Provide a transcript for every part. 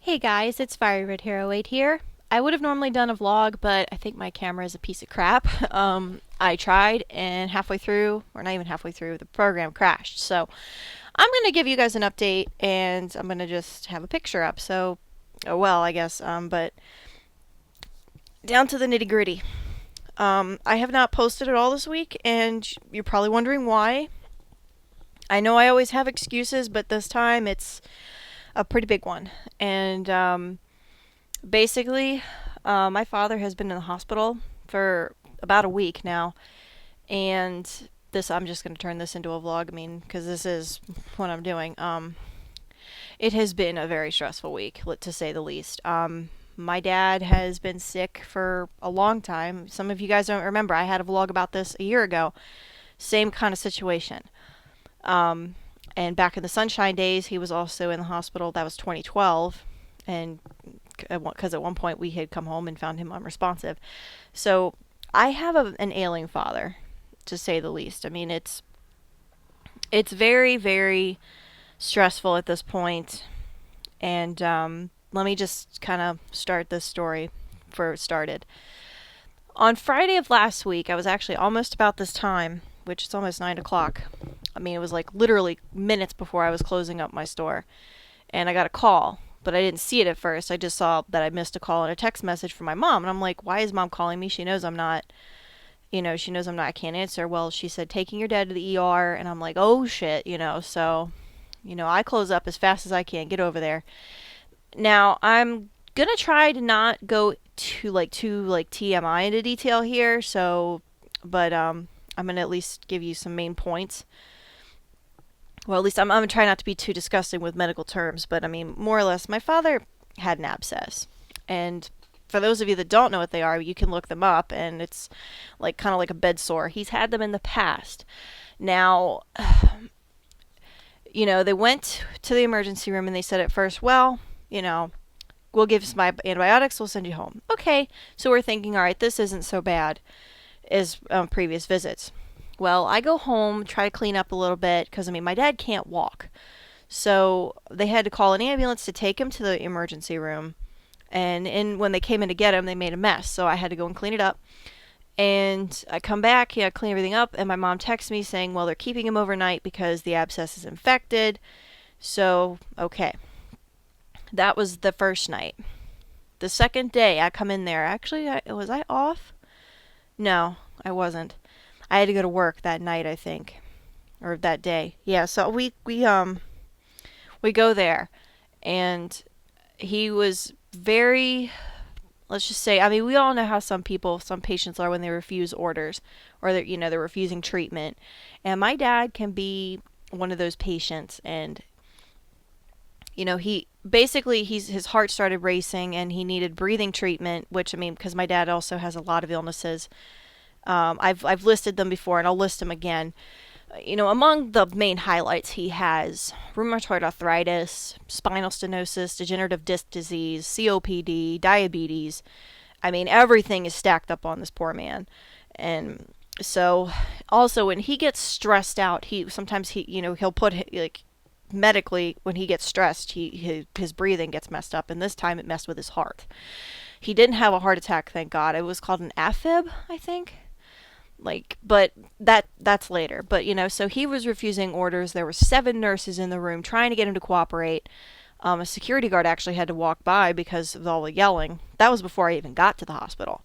Hey guys, it's FieryRed08 here. I would have normally done a vlog, but I think my camera is a piece of crap. I tried, and halfway through, or not even halfway through, the program crashed. So I'm going to give you guys an update, and I'm going to just have a picture up. So, oh well, I guess, but down to the nitty gritty. I have not posted at all this week, and you're probably wondering why. I know I always have excuses, but this time it's a pretty big one. And basically, my father has been in the hospital for about a week now, and this I'm just going to turn this into a vlog. I mean, because this is what I'm doing. It has been a very stressful week, to say the least. My dad has been sick for a long time. Some of you guys don't remember. I had a vlog about this a year ago. Same kind of situation. Um, and back in the sunshine days, he was also in the hospital. That was 2012, and because at one point we had come home and found him unresponsive. So I have an ailing father, to say the least. I mean, it's very, very stressful at this point. And let me just kind of start this story where it started. On Friday of last week, I was actually almost about this time, which is almost 9 o'clock. I mean, it was like literally minutes before I was closing up my store. And I got a call, but I didn't see it at first. I just saw that I missed a call and a text message from my mom. And I'm like, why is mom calling me? She knows I'm not, she knows I'm not, I can't answer. Well, she said, taking your dad to the ER. And I'm like, oh shit, so, I close up as fast as I can, get over there. Now, I'm gonna try to not go too TMI into detail here. So, but, I'm gonna at least give you some main points. Well, at least I'm going to try not to be too disgusting with medical terms, but I mean, more or less, my father had an abscess. And for those of you that don't know what they are, you can look them up, and it's like kind of like a bed sore. He's had them in the past. Now, they went to the emergency room and they said at first, well, we'll give you some antibiotics, we'll send you home. Okay, so we're thinking, all right, this isn't so bad as previous visits. Well, I go home, try to clean up a little bit, because, my dad can't walk. So they had to call an ambulance to take him to the emergency room. And when they came in to get him, they made a mess. So I had to go and clean it up. And I come back, clean everything up, and my mom texts me saying, well, they're keeping him overnight because the abscess is infected. So, okay. That was the first night. The second day, I come in there. Actually, was I off? No, I wasn't. I had to go to work that night, I think, or that day. Yeah, so we go there, and he was very, let's just say, we all know how some patients are when they refuse orders, or they're refusing treatment. And my dad can be one of those patients, and he basically his heart started racing and he needed breathing treatment, which because my dad also has a lot of illnesses. I've listed them before, and I'll list them again. Among the main highlights, he has rheumatoid arthritis, spinal stenosis, degenerative disc disease, COPD, diabetes. Everything is stacked up on this poor man. And so, also, when he gets stressed out, sometimes he'll put, like, medically, when he gets stressed, his breathing gets messed up, and this time it messed with his heart. He didn't have a heart attack, thank God. It was called an AFib, I think. But that's later. But so he was refusing orders. There were 7 nurses in the room trying to get him to cooperate. A security guard actually had to walk by because of all the yelling. That was before I even got to the hospital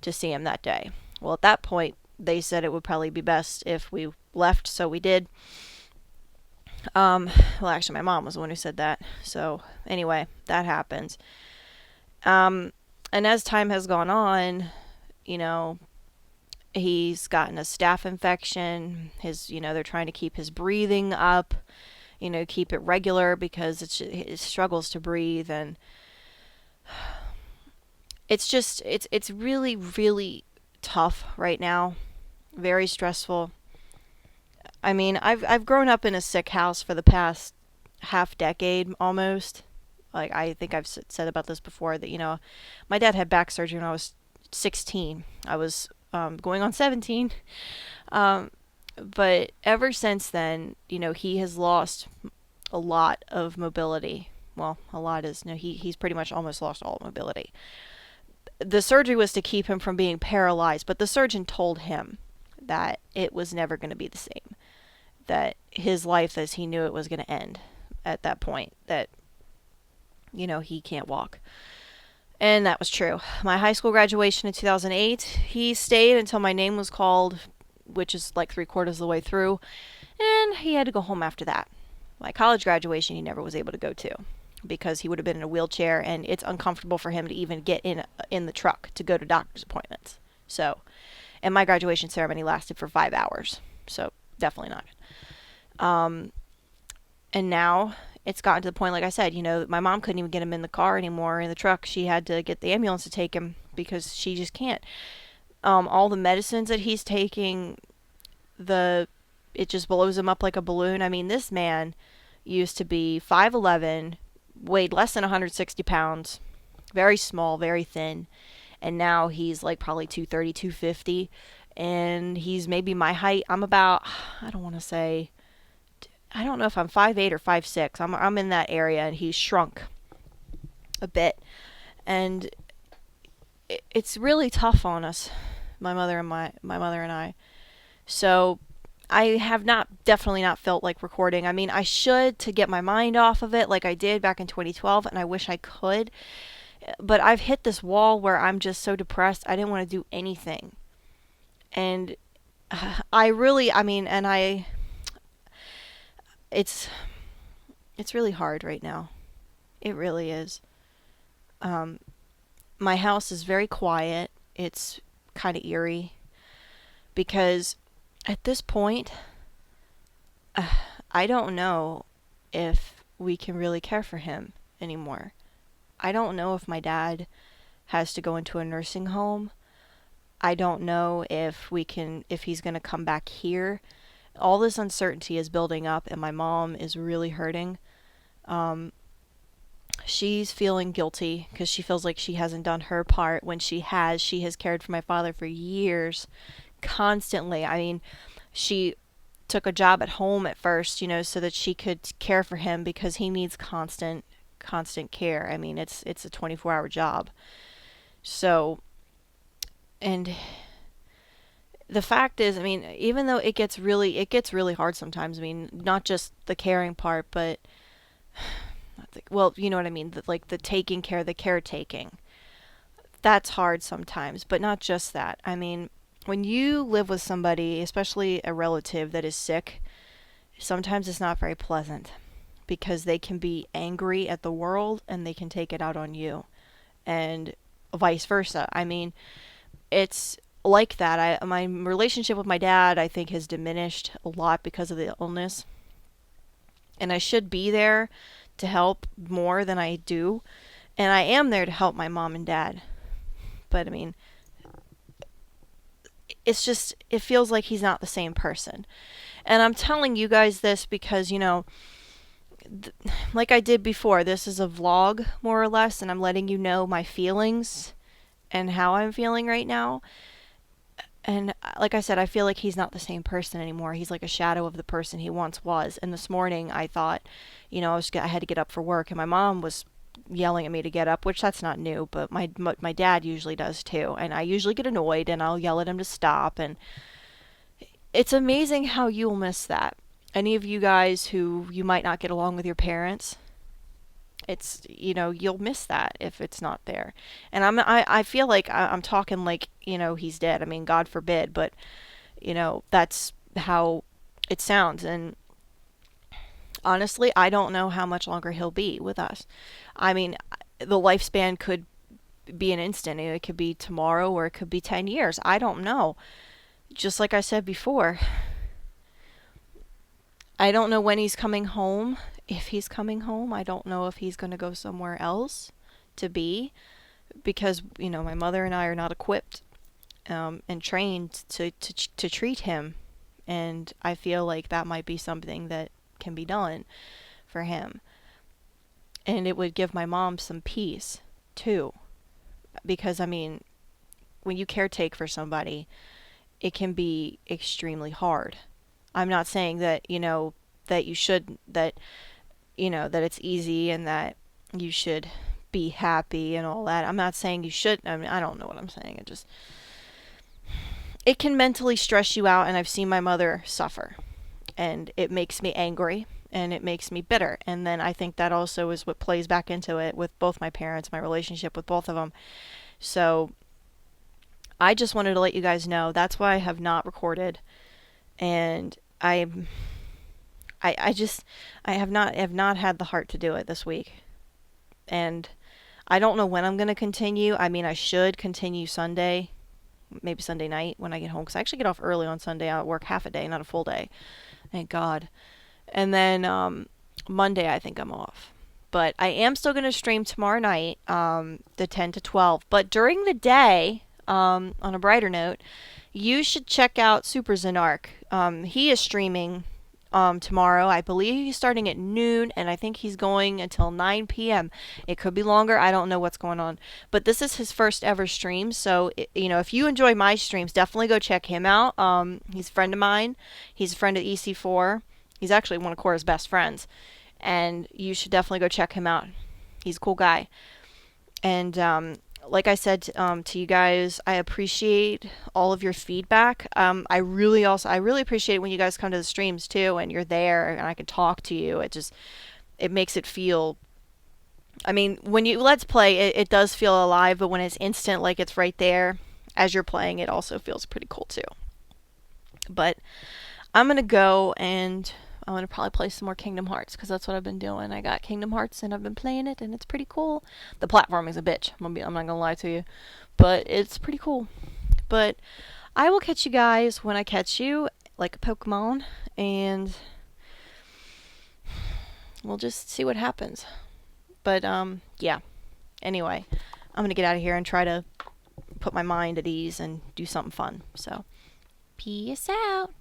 to see him that day. Well, at that point, they said it would probably be best if we left, so we did. Well, actually, my mom was the one who said that. So anyway, that happens. And as time has gone on, he's gotten a staph infection. They're trying to keep his breathing up, keep it regular because it struggles to breathe. And it's really, really tough right now. Very stressful. I've grown up in a sick house for the past half decade almost. Like, I think I've said about this before that, my dad had back surgery when I was 16. I was going on 17. But ever since then, he has lost a lot of mobility. well, a lot is, no, he's pretty much almost lost all mobility. The surgery was to keep him from being paralyzed, but the surgeon told him that it was never going to be the same. That his life as he knew it was going to end at that point. That, he can't walk. And that was true. My high school graduation in 2008, he stayed until my name was called, which is like 3/4 of the way through, and he had to go home after that. My college graduation, he never was able to go to because he would have been in a wheelchair, and it's uncomfortable for him to even get in the truck to go to doctor's appointments. So, and my graduation ceremony lasted for 5 hours, so definitely not. And now it's gotten to the point, like I said, my mom couldn't even get him in the car anymore, in the truck. She had to get the ambulance to take him because she just can't. All the medicines that he's taking, it just blows him up like a balloon. I mean, this man used to be 5'11", weighed less than 160 pounds, very small, very thin, and now he's like probably 230, 250, and he's maybe my height. I'm about, I don't know if I'm 5'8" or 5'6". I'm in that area, and he's shrunk a bit, and it's really tough on us, my mother and I. So I have definitely not felt like recording. I mean, I should, to get my mind off of it like I did back in 2012, and I wish I could. But I've hit this wall where I'm just so depressed, I didn't want to do anything. And it's really hard right now. It really is. My house is very quiet. It's kind of eerie because at this point, I don't know if we can really care for him anymore. I don't know if my dad has to go into a nursing home. I don't know if he's going to come back here. All this uncertainty is building up, and my mom is really hurting. She's feeling guilty because she feels like she hasn't done her part when she has. She has cared for my father for years, constantly. I mean, she took a job at home at first, so that she could care for him because he needs constant care. I mean, it's a 24-hour job. So, and the fact is, I mean, even though it gets really hard sometimes. I mean, not just the caring part, but well, you know what I mean, the taking care, the caretaking. That's hard sometimes, but not just that. I mean, when you live with somebody, especially a relative that is sick, sometimes it's not very pleasant because they can be angry at the world and they can take it out on you, and vice versa. I mean, it's like that. My relationship with my dad, I think, has diminished a lot because of the illness, and I should be there to help more than I do, and I am there to help my mom and dad. But I mean, it feels like he's not the same person. And I'm telling you guys this because, like I did before, this is a vlog, more or less, and I'm letting you know my feelings and how I'm feeling right now. And like I said, I feel like he's not the same person anymore. He's like a shadow of the person he once was. And this morning I thought, I had to get up for work, and my mom was yelling at me to get up, which that's not new, but my dad usually does too. And I usually get annoyed and I'll yell at him to stop. And it's amazing how you'll miss that. Any of you guys who you might not get along with your parents, it's, you'll miss that if it's not there. And I feel like I'm talking like, he's dead. I mean, God forbid, but that's how it sounds. And honestly, I don't know how much longer he'll be with us. I mean, the lifespan could be an instant. It could be tomorrow, or it could be 10 years. I don't know. Just like I said before, I don't know when he's coming home. If he's coming home, I don't know if he's going to go somewhere else to be, because, my mother and I are not equipped and trained to treat him. And I feel like that might be something that can be done for him. And it would give my mom some peace too. Because, I mean, when you caretake for somebody, it can be extremely hard. I'm not saying that, that you should, that, that it's easy and that you should be happy and all that. I'm not saying you should. I mean, I don't know what I'm saying. It can mentally stress you out, and I've seen my mother suffer, and it makes me angry and it makes me bitter. And then I think that also is what plays back into it with both my parents, my relationship with both of them. So I just wanted to let you guys know that's why I have not recorded, and I just I have not had the heart to do it this week. And I don't know when I'm going to continue. I mean, I should continue Sunday, maybe Sunday night when I get home, because I actually get off early on Sunday. I work half a day, not a full day. Thank God. And then Monday, I think I'm off. But I am still going to stream tomorrow night, the 10 to 12. But during the day, on a brighter note, you should check out Super Zenark. He is streaming tomorrow. I believe he's starting at noon, and I think he's going until 9 p.m. It could be longer. I don't know what's going on. But this is his first ever stream, so, if you enjoy my streams, definitely go check him out. He's a friend of mine. He's a friend of EC4. He's actually one of Cora's best friends, and you should definitely go check him out. He's a cool guy. And like I said to you guys, I appreciate all of your feedback. I really appreciate when you guys come to the streams too, and you're there, and I can talk to you. It makes it feel. I mean, when you let's play, it does feel alive, but when it's instant, like it's right there as you're playing, it also feels pretty cool too. But I'm gonna go, and I'm gonna probably play some more Kingdom Hearts, because that's what I've been doing. I got Kingdom Hearts and I've been playing it, and it's pretty cool. The platforming's a bitch. I'm not gonna lie to you, but it's pretty cool. But I will catch you guys when I catch you, like a Pokemon, and we'll just see what happens. But yeah. Anyway, I'm gonna get out of here and try to put my mind at ease and do something fun. So, peace out.